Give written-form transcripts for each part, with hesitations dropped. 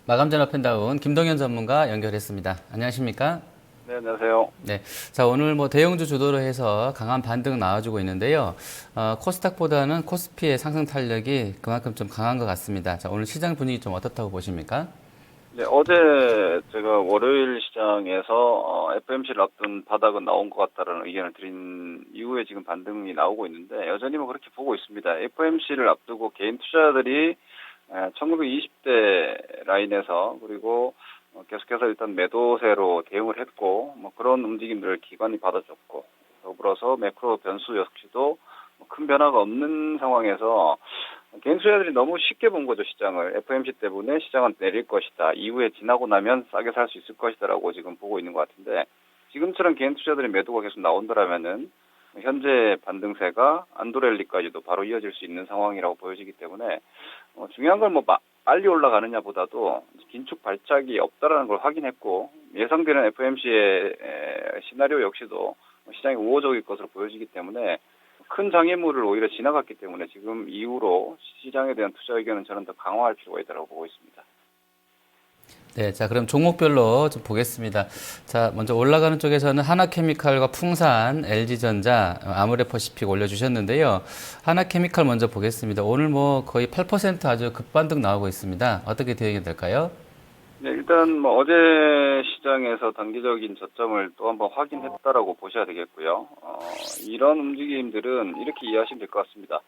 마감 전화 펜다운 김동현 전문가 연결했습니다. 안녕하십니까? 네, 안녕하세요. 네. 자, 오늘 대형주 주도로 해서 강한 반등 나와주고 있는데요. 코스닥보다는 코스피의 상승 탄력이 그만큼 좀 강한 것 같습니다. 자, 오늘 시장 분위기 좀 어떻다고 보십니까? 네, 어제 제가 월요일 시장에서 FMC를 앞둔 바닥은 나온 것 같다라는 의견을 드린 이후에 지금 반등이 나오고 있는데 여전히 그렇게 보고 있습니다. FMC를 앞두고 개인 투자자들이 1920대 라인에서 그리고 계속해서 일단 매도세로 대응을 했고 그런 움직임들을 기관이 받아줬고 더불어서 매크로 변수 역시도 큰 변화가 없는 상황에서 개인 투자자들이 너무 쉽게 본 거죠, 시장을. FMC 때문에 시장은 내릴 것이다. 이후에 지나고 나면 싸게 살 수 있을 것이다라고 지금 보고 있는 것 같은데 지금처럼 개인 투자자들의 매도가 계속 나온다라면은 현재 반등세가 안도랠리까지도 바로 이어질 수 있는 상황이라고 보여지기 때문에 중요한 건 빨리 올라가느냐 보다도 긴축 발작이 없다라는 걸 확인했고 예상되는 FMC의 시나리오 역시도 시장이 우호적일 것으로 보여지기 때문에 큰 장애물을 오히려 지나갔기 때문에 지금 이후로 시장에 대한 투자 의견은 저는 더 강화할 필요가 있다고 보고 있습니다. 네, 자, 그럼 종목별로 좀 보겠습니다. 자, 먼저 올라가는 쪽에서는 하나케미칼과 풍산, LG전자, 아모레퍼시픽 올려주셨는데요. 하나케미칼 먼저 보겠습니다. 오늘 거의 8% 아주 급반등 나오고 있습니다. 어떻게 대응이 될까요? 네, 일단 어제 시장에서 단기적인 저점을 또 한번 확인했다라고 보셔야 되겠고요. 이런 움직임들은 이렇게 이해하시면 될 것 같습니다.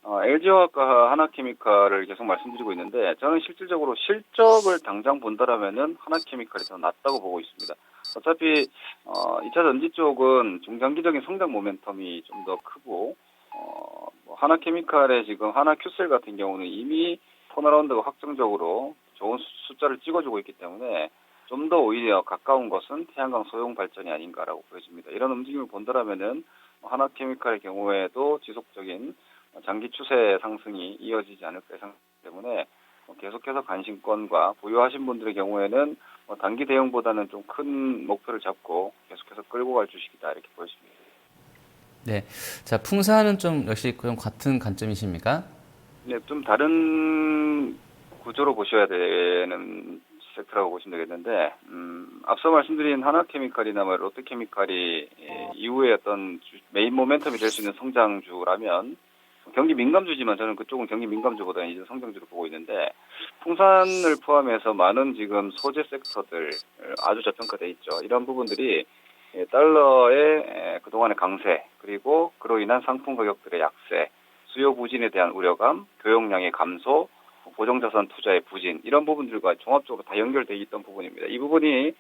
LG화학과 하나케미칼을 계속 말씀드리고 있는데 저는 실질적으로 실적을 당장 본다라면은 하나케미칼이 더 낫다고 보고 있습니다. 어차피 2차 전지 쪽은 중장기적인 성장 모멘텀이 좀 더 크고 하나케미칼의 지금 하나큐셀 같은 경우는 이미 턴어라운드가 확정적으로 좋은 숫자를 찍어주고 있기 때문에 좀 더 오히려 가까운 것은 태양광 소형 발전이 아닌가라고 보여집니다. 이런 움직임을 본다라면은 하나케미칼의 경우에도 지속적인 장기 추세 상승이 이어지지 않을까 예상되기 때문에 계속해서 관심권과 보유하신 분들의 경우에는 단기 대응보다는 좀 큰 목표를 잡고 계속해서 끌고 갈 주식이다 이렇게 보여집니다. 네. 자, 풍산은 좀 역시 좀 같은 관점이십니까? 네, 좀 다른 구조로 보셔야 되는 섹터라고 보시면 되겠는데, 앞서 말씀드린 하나케미칼이나 롯데케미칼이 이후에 어떤 메인 모멘텀이 될 수 있는 성장주라면 경기 민감주지만 저는 그쪽은 경기 민감주보다는 이제 성장주로 보고 있는데 풍산을 포함해서 많은 지금 소재 섹터들 아주 저평가돼 있죠. 이런 부분들이 달러의 그동안의 강세 그리고 그로 인한 상품 가격들의 약세 수요 부진에 대한 우려감, 교역량의 감소, 보정자산 투자의 부진 이런 부분들과 종합적으로 다 연결되어 있던 부분입니다. 이 부분이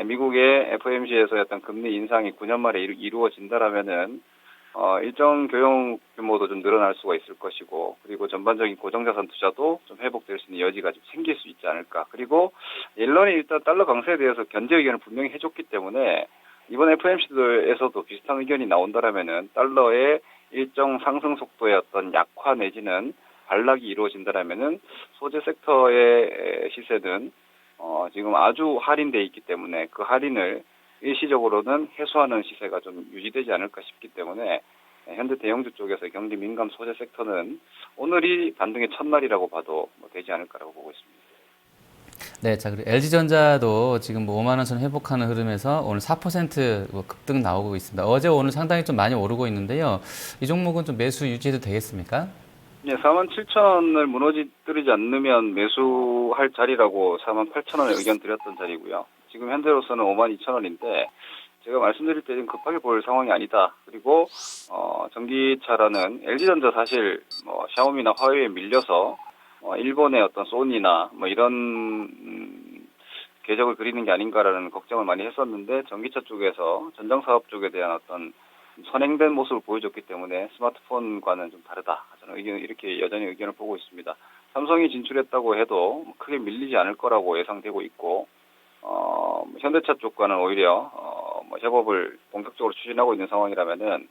미국의 FOMC에서 어떤 금리 인상이 9년 만에 이루어진다라면은 일정 교역 규모도 좀 늘어날 수가 있을 것이고 그리고 전반적인 고정자산 투자도 좀 회복될 수 있는 여지가 좀 생길 수 있지 않을까. 그리고 옐런이 일단 달러 강세에 대해서 견제 의견을 분명히 해줬기 때문에 이번 FOMC에서도 비슷한 의견이 나온다라면은 달러의 일정 상승 속도의 어떤 약화 내지는 반락이 이루어진다라면은 소재 섹터의 시세는 지금 아주 할인돼 있기 때문에 그 할인을 일시적으로는 해소하는 시세가 좀 유지되지 않을까 싶기 때문에 현대 대형주 쪽에서 경기 민감 소재 섹터는 오늘이 반등의 첫날이라고 봐도 되지 않을까라고 보고 있습니다. 네, 자, 그리고 LG전자도 지금 5만 원 선 회복하는 흐름에서 오늘 4% 급등 나오고 있습니다. 어제 오늘 상당히 좀 많이 오르고 있는데요. 이 종목은 좀 매수 유지해도 되겠습니까? 네, 47,000원을 무너뜨리지 않으면 매수할 자리라고 48,000원에 의견 드렸던 자리고요. 지금 현재로서는 52,000원인데 제가 말씀드릴 때 급하게 볼 상황이 아니다. 그리고 전기차라는 LG전자 사실 샤오미나 화웨이에 밀려서 일본의 어떤 소니나 이런 궤적을 그리는 게 아닌가라는 걱정을 많이 했었는데 전기차 쪽에서 전장 사업 쪽에 대한 어떤 선행된 모습을 보여줬기 때문에 스마트폰과는 좀 다르다. 저는 이렇게 여전히 의견을 보고 있습니다. 삼성이 진출했다고 해도 크게 밀리지 않을 거라고 예상되고 있고 현대차 쪽과는 오히려 협업을 본격적으로 추진하고 있는 상황이라면은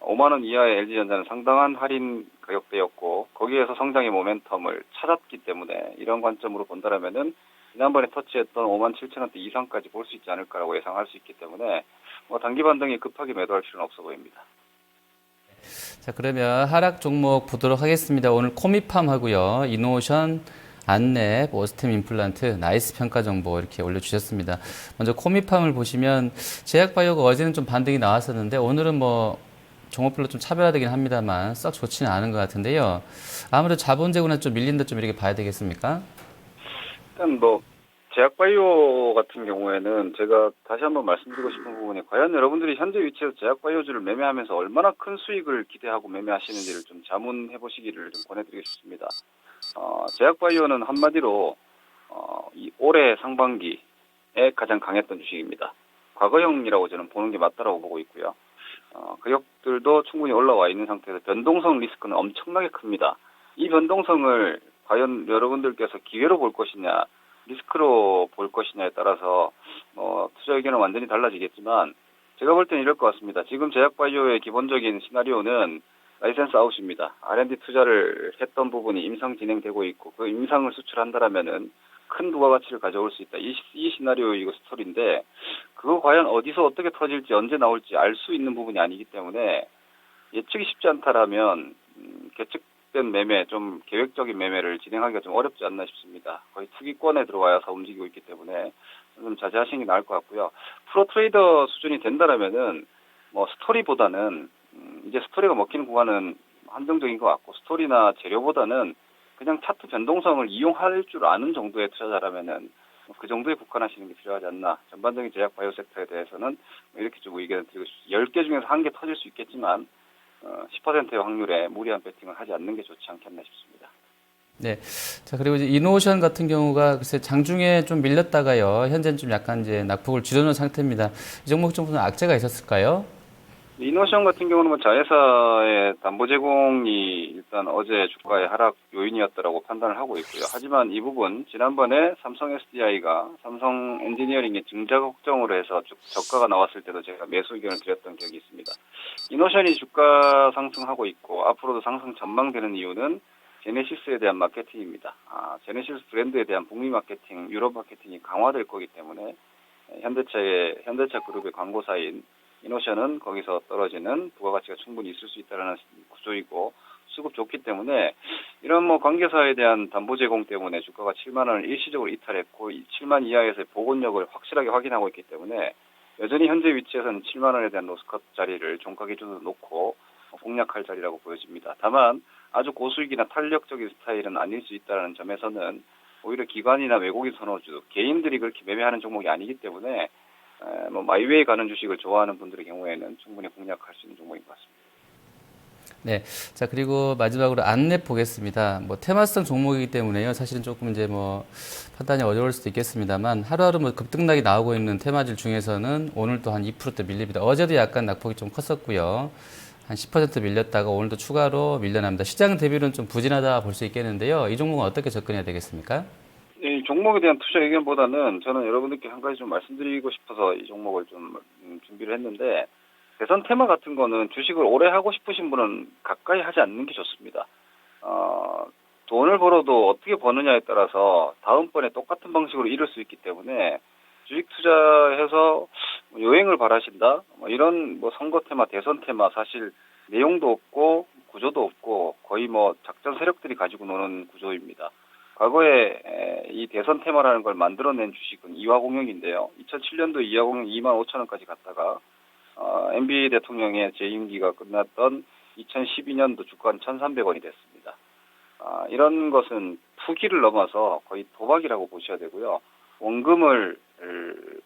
5만 원 이하의 LG전자는 상당한 할인 가격대였고 거기에서 성장의 모멘텀을 찾았기 때문에 이런 관점으로 본다라면은 지난번에 터치했던 5만 7천 원대 이상까지 볼 수 있지 않을까라고 예상할 수 있기 때문에 단기 반등에 급하게 매도할 필요는 없어 보입니다. 자, 그러면 하락 종목 보도록 하겠습니다. 오늘 코미팜 하고요. 이노션, 안랩, 오스템 임플란트, 나이스 평가 정보 이렇게 올려주셨습니다. 먼저 코미팜을 보시면 제약바이오가 어제는 좀 반등이 나왔었는데 오늘은 뭐 종목별로 좀 차별화되긴 합니다만 썩 좋지는 않은 것 같은데요. 아무래도 자본재고나 좀 밀린다 좀 이렇게 봐야 되겠습니까? 일단 뭐 제약바이오 같은 경우에는 제가 다시 한번 말씀드리고 싶은 부분이 과연 여러분들이 현재 위치에서 제약바이오주를 매매하면서 얼마나 큰 수익을 기대하고 매매하시는지를 좀 자문해 보시기를 좀 권해드리고 싶습니다. 제약바이오는 한마디로 이 올해 상반기에 가장 강했던 주식입니다. 과거형이라고 저는 보는 게 맞다라고 보고 있고요. 가격들도 충분히 올라와 있는 상태에서 변동성 리스크는 엄청나게 큽니다. 이 변동성을 과연 여러분들께서 기회로 볼 것이냐, 리스크로 볼 것이냐에 따라서 투자 의견은 완전히 달라지겠지만 제가 볼 때는 이럴 것 같습니다. 지금 제약바이오의 기본적인 시나리오는 라이센스 아웃입니다. R&D 투자를 했던 부분이 임상 진행되고 있고 그 임상을 수출한다라면은 큰 부가가치를 가져올 수 있다. 이 시나리오 이거 스토리인데 그거 과연 어디서 어떻게 터질지 언제 나올지 알 수 있는 부분이 아니기 때문에 예측이 쉽지 않다라면 계측된 매매, 좀 계획적인 매매를 진행하기가 좀 어렵지 않나 싶습니다. 거의 투기권에 들어와서 움직이고 있기 때문에 좀 자제하시는 게 나을 것 같고요. 프로 트레이더 수준이 된다라면은 스토리보다는 이제 스토리가 먹히는 구간은 한정적인 것 같고 스토리나 재료보다는 그냥 차트 변동성을 이용할 줄 아는 정도의 투자자라면은 그 정도에 국한하시는 게 필요하지 않나. 전반적인 제약 바이오 섹터에 대해서는 이렇게 좀 의견을 드리고 싶습니다. 10개 중에서 1개 터질 수 있겠지만 10%의 확률에 무리한 배팅을 하지 않는 게 좋지 않겠나 싶습니다. 네. 자, 그리고 이제 이노션 같은 경우가 글쎄 장중에 좀 밀렸다가요. 현재는 좀 약간 이제 낙폭을 줄여놓은 상태입니다. 이 종목 정도는 악재가 있었을까요? 이노션 같은 경우는 자회사의 담보 제공이 일단 어제 주가의 하락 요인이었다라고 판단을 하고 있고요. 하지만 이 부분 지난번에 삼성 SDI가 삼성 엔지니어링의 증자 걱정으로 해서 저가가 나왔을 때도 제가 매수 의견을 드렸던 기억이 있습니다. 이노션이 주가 상승하고 있고 앞으로도 상승 전망되는 이유는 제네시스에 대한 마케팅입니다. 제네시스 브랜드에 대한 북미 마케팅, 유럽 마케팅이 강화될 거기 때문에 현대차 그룹의 광고사인 이노션은 거기서 떨어지는 부가가치가 충분히 있을 수 있다는 구조이고 수급 좋기 때문에 이런 관계사에 대한 담보 제공 때문에 주가가 7만 원을 일시적으로 이탈했고 7만 이하에서의 복원력을 확실하게 확인하고 있기 때문에 여전히 현재 위치에서는 7만 원에 대한 로스컷 자리를 종가 기준으로 놓고 공략할 자리라고 보여집니다. 다만 아주 고수익이나 탄력적인 스타일은 아닐 수 있다는 점에서는 오히려 기관이나 외국인 선호주, 개인들이 그렇게 매매하는 종목이 아니기 때문에 마이웨이 가는 주식을 좋아하는 분들의 경우에는 충분히 공략할 수 있는 종목인 것 같습니다. 네. 자, 그리고 마지막으로 안랩 보겠습니다. 테마성 종목이기 때문에요. 사실은 조금 이제 판단이 어려울 수도 있겠습니다만 하루하루 급등락이 나오고 있는 테마질 중에서는 오늘 또 한 2%대 밀립니다. 어제도 약간 낙폭이 좀 컸었고요. 한 10% 밀렸다가 오늘도 추가로 밀려납니다. 시장 대비로는 좀 부진하다 볼 수 있겠는데요. 이 종목은 어떻게 접근해야 되겠습니까? 이 종목에 대한 투자 의견보다는 저는 여러분들께 한 가지 좀 말씀드리고 싶어서 이 종목을 좀 준비를 했는데 대선 테마 같은 거는 주식을 오래 하고 싶으신 분은 가까이 하지 않는 게 좋습니다. 돈을 벌어도 어떻게 버느냐에 따라서 다음번에 똑같은 방식으로 잃을 수 있기 때문에 주식 투자해서 여행을 바라신다? 이런 선거 테마, 대선 테마 사실 내용도 없고 구조도 없고 거의 작전 세력들이 가지고 노는 구조입니다. 과거에 이 대선 테마라는 걸 만들어낸 주식은 이화공영인데요. 2007년도 이화공영 2만 5천 원까지 갔다가 MB 대통령의 재임기가 끝났던 2012년도 주가는 1,300원이 됐습니다. 이런 것은 투기를 넘어서 거의 도박이라고 보셔야 되고요. 원금을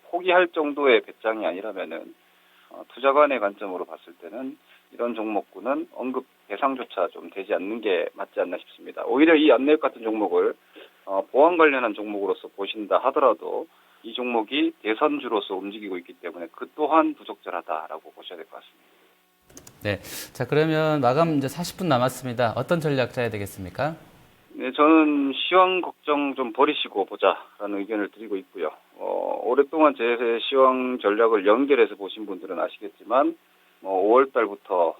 포기할 정도의 배짱이 아니라면은 투자관의 관점으로 봤을 때는 이런 종목군은 언급 대상조차 좀 되지 않는 게 맞지 않나 싶습니다. 오히려 이 안랩 같은 종목을 보안 관련한 종목으로서 보신다 하더라도 이 종목이 대선주로서 움직이고 있기 때문에 그 또한 부적절하다라고 보셔야 될 것 같습니다. 네. 자, 그러면 마감 이제 40분 남았습니다. 어떤 전략 짜야 되겠습니까? 네, 저는 시황 걱정 좀 버리시고 보자라는 의견을 드리고 있고요. 오랫동안 제 시황 전략을 연결해서 보신 분들은 아시겠지만 5월 달부터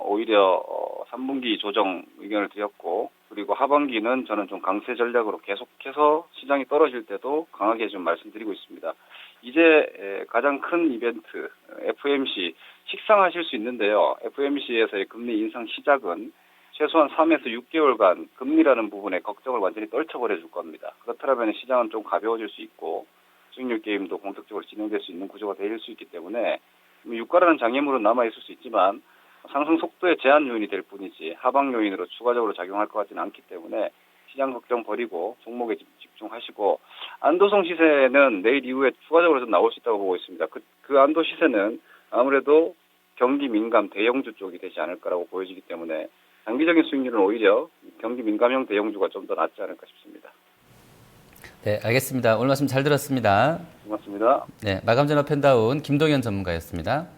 오히려 3분기 조정 의견을 드렸고 그리고 하반기는 저는 좀 강세 전략으로 계속해서 시장이 떨어질 때도 강하게 좀 말씀드리고 있습니다. 이제 가장 큰 이벤트 FOMC 식상하실 수 있는데요. FOMC에서의 금리 인상 시작은 최소한 3에서 6개월간 금리라는 부분에 걱정을 완전히 떨쳐버려 줄 겁니다. 그렇다면 시장은 좀 가벼워질 수 있고 수익률 게임도 본격적으로 진행될 수 있는 구조가 될 수 있기 때문에 유가라는 장애물은 남아있을 수 있지만 상승 속도의 제한 요인이 될 뿐이지 하방 요인으로 추가적으로 작용할 것 같지는 않기 때문에 시장 걱정 버리고 종목에 집중하시고 안도성 시세는 내일 이후에 추가적으로 좀 나올 수 있다고 보고 있습니다. 그 안도 시세는 아무래도 경기 민감 대형주 쪽이 되지 않을까라고 보여지기 때문에 장기적인 수익률은 오히려 경기 민감형 대형주가 좀 더 낫지 않을까 싶습니다. 네, 알겠습니다. 오늘 말씀 잘 들었습니다. 고맙습니다. 네, 마감 전화 펜다운 김동현 전문가였습니다.